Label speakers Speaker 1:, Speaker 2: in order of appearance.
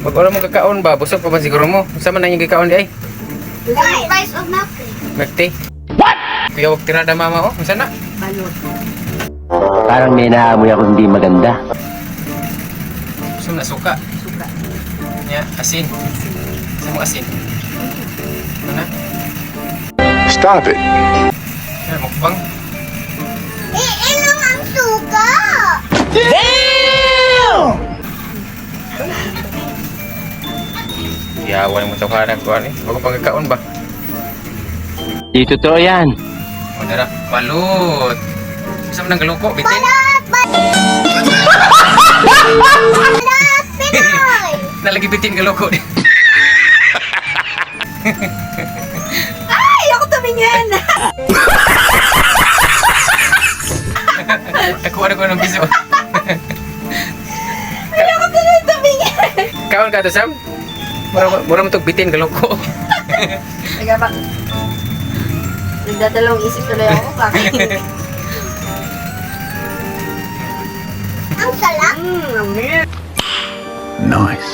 Speaker 1: Pag wala mo kakaon ba, busog pa ba siguro mo? Sama na yung kakaon di ay?
Speaker 2: Price of milk tea.
Speaker 1: Milk tea? What? Kaya huwag tirada mama oh. Sana?
Speaker 2: Balot.
Speaker 3: Parang may naamoy ako hindi maganda.
Speaker 1: Gusto mo na suka?
Speaker 2: Suka.
Speaker 1: Ya, asin. Gusto mo asin? Ano na?
Speaker 4: Stop it.
Speaker 1: Yan, mukbang.
Speaker 2: Iinom ang suka!
Speaker 1: Yawan mo tawharan ko ani. Huwag pang kakaon ba?
Speaker 3: Di totoo yan.
Speaker 1: O dara, balut. Gusto mo ng galoko, bitin? Nalagi bitin galoko.
Speaker 2: Ay! Ako tumingin!
Speaker 1: Ako ano ko ng biso.
Speaker 2: Ay, ako tumingin!
Speaker 1: Kaon ka to, Sam? Mura mo itong bitin galoko.
Speaker 2: Taga ba? Nagdadalawang isip tuloy ako. Kakain. Ang sarap!
Speaker 4: Nice.